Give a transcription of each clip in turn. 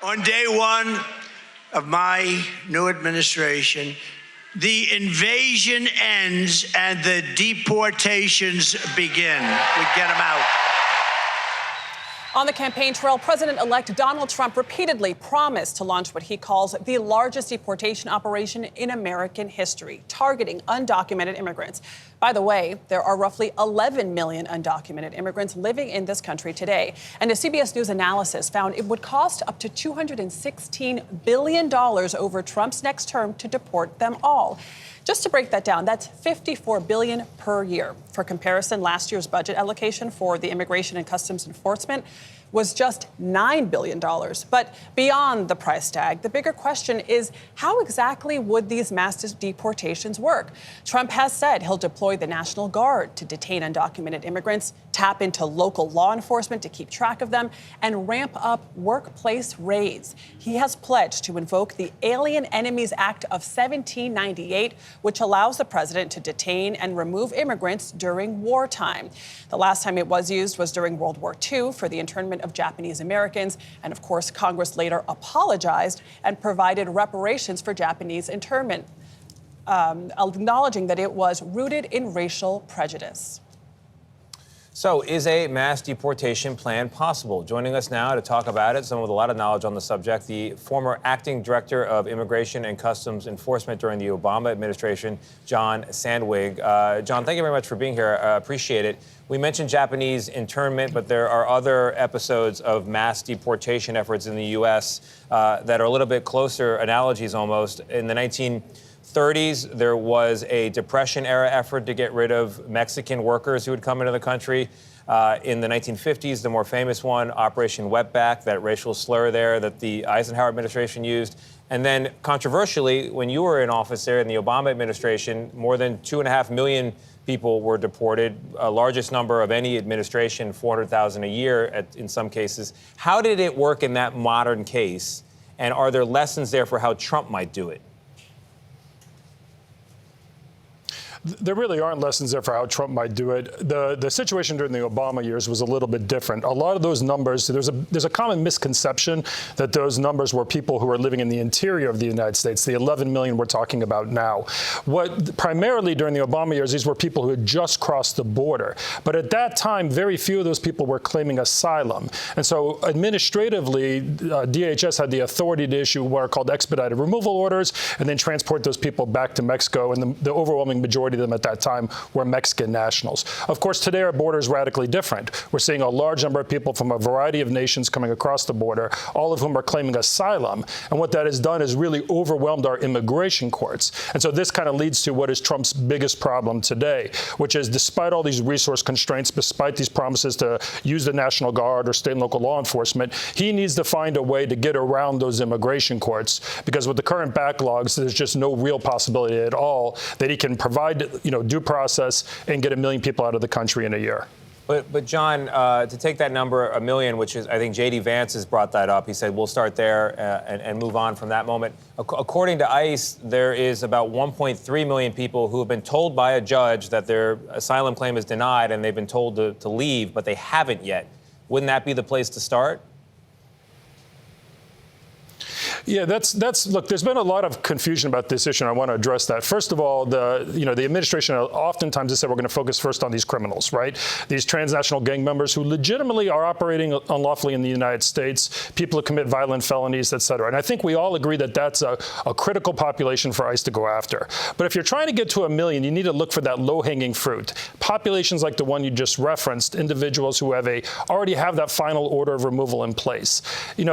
On day one of my new administration, the invasion ends and the deportations begin. We get them out. On the campaign trail, President-elect Donald Trump repeatedly promised to launch what he calls the largest deportation operation in American history, targeting undocumented immigrants. By the way, there are roughly 11 million undocumented immigrants living in this country today. And a CBS News analysis found it would cost up to $216 billion over Trump's next term to deport them all. Just to break that down, that's $54 billion per year. For comparison, last year's budget allocation for the Immigration and Customs Enforcement was just $9 billion. But beyond the price tag, the bigger question is, how exactly would these mass deportations work? Trump has said he'll deploy the National Guard to detain undocumented immigrants, tap into local law enforcement to keep track of them, and ramp up workplace raids. He has pledged to invoke the Alien Enemies Act of 1798, which allows the president to detain and remove immigrants during wartime. The last time it was used was during World War II for the internment of Japanese Americans. And of course, Congress later apologized and provided reparations for Japanese internment, acknowledging that it was rooted in racial prejudice. So is a mass deportation plan possible? Joining us now to talk about it, someone with a lot of knowledge on the subject, the former acting director of Immigration and Customs Enforcement during the Obama administration, John Sandweg. John, thank you very much for being here. I appreciate it. We mentioned Japanese internment, but there are other episodes of mass deportation efforts in the U.S. That are a little bit closer, analogies almost. In the 1930s, there was a Depression-era effort to get rid of Mexican workers who would come into the country. In the 1950s, the more famous one, Operation Wetback, that racial slur there that the Eisenhower administration used. And then, controversially, when you were in office there in the Obama administration, more than 2.5 million people were deported, largest number of any administration, 400,000 a year in some cases. How did it work in that modern case? And are there lessons there for how Trump might do it? There really aren't lessons there for how Trump might do it. The situation during the Obama years was a little bit different. A lot of those numbers, there's a common misconception that those numbers were people who were living in the interior of the United States, the 11 million we're talking about now. What primarily during the Obama years, these were people who had just crossed the border. But at that time, very few of those people were claiming asylum. And so administratively, DHS had the authority to issue what are called expedited removal orders and then transport those people back to Mexico. And the overwhelming majority of them at that time were Mexican nationals. Of course, today our border is radically different. We're seeing a large number of people from a variety of nations coming across the border, all of whom are claiming asylum. And what that has done is really overwhelmed our immigration courts. And so this kind of leads to what is Trump's biggest problem today, which is despite all these resource constraints, despite these promises to use the National Guard or state and local law enforcement, he needs to find a way to get around those immigration courts, because with the current backlogs, there's just no real possibility at all that he can provide due process and get 1 million people out of the country in a year. But John, to take that number, 1 million, which is, I think J.D. Vance has brought that up. He said, we'll start there and move on from that moment. According to ICE, there is about 1.3 million people who have been told by a judge that their asylum claim is denied and they've been told to leave, but they haven't yet. Wouldn't that be the place to start? Yeah, look, there's been a lot of confusion about this issue, and I want to address that. First of all, the administration oftentimes has said we're going to focus first on these criminals, right? These transnational gang members who legitimately are operating unlawfully in the United States, people who commit violent felonies, et cetera. And I think we all agree that that's a critical population for ICE to go after. But if you're trying to get to 1 million, you need to look for that low-hanging fruit. Populations like the one you just referenced, individuals who already have that final order of removal in place.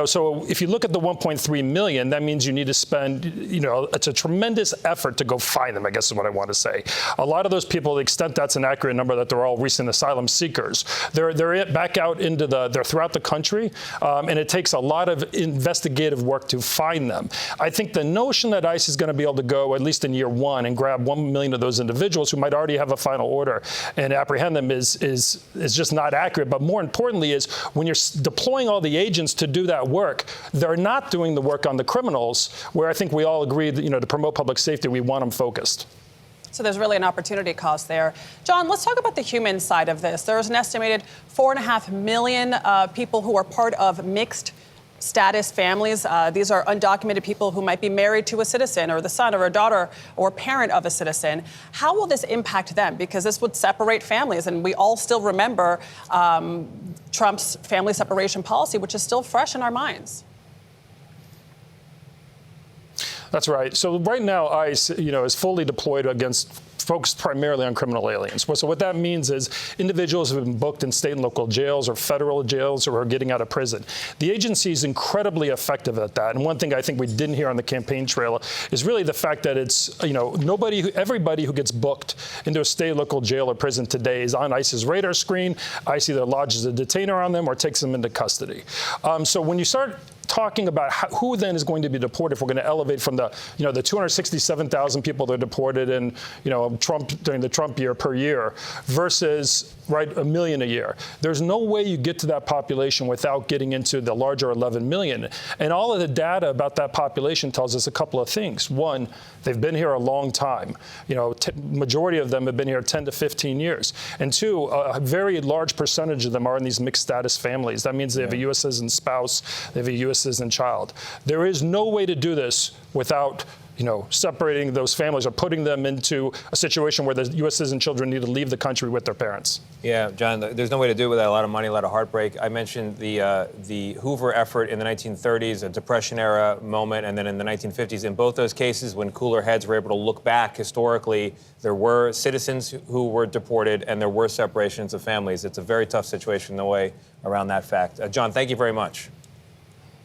So if you look at the 1.3 million, that means you need to spend, it's a tremendous effort to go find them, I guess is what I want to say. A lot of those people, to the extent that's an accurate number, that they're all recent asylum seekers. They're back out they're throughout the country, and it takes a lot of investigative work to find them. I think the notion that ICE is going to be able to go, at least in year one, and grab 1 million of those individuals who might already have a final order and apprehend them is just not accurate. But more importantly is when you're deploying all the agents to do that work, they're not doing the work on the criminals, where I think we all agree that, to promote public safety, we want them focused. So there's really an opportunity cost there. John, let's talk about the human side of this. There's an estimated 4.5 million people who are part of mixed status families. These are undocumented people who might be married to a citizen or the son or a daughter or parent of a citizen. How will this impact them? Because this would separate families, and we all still remember Trump's family separation policy, which is still fresh in our minds. That's right. So right now, ICE, is fully deployed against focused primarily on criminal aliens. So what that means is individuals who have been booked in state and local jails or federal jails or are getting out of prison. The agency is incredibly effective at that. And one thing I think we didn't hear on the campaign trail is really the fact that it's, everybody who gets booked into a state, local jail or prison today is on ICE's radar screen. ICE either lodges a detainer on them or takes them into custody. So when you start talking about who then is going to be deported, if we're going to elevate from the 267,000 people that are deported in, during the Trump year per year versus, right, 1 million a year. There's no way you get to that population without getting into the larger 11 million. And all of the data about that population tells us a couple of things. One, they've been here a long time. Majority of them have been here 10 to 15 years. And two, a very large percentage of them are in these mixed status families. That means they have a U.S. citizen spouse, they have a U.S. citizen child. There is no way to do this without separating those families or putting them into a situation where the U.S. citizen children need to leave the country with their parents. Yeah, John, there's no way to do it without a lot of money, a lot of heartbreak. I mentioned the Hoover effort in the 1930s, a Depression-era moment, and then in the 1950s. In both those cases, when cooler heads were able to look back historically, there were citizens who were deported and there were separations of families. It's a very tough situation, no way around that fact. John, thank you very much.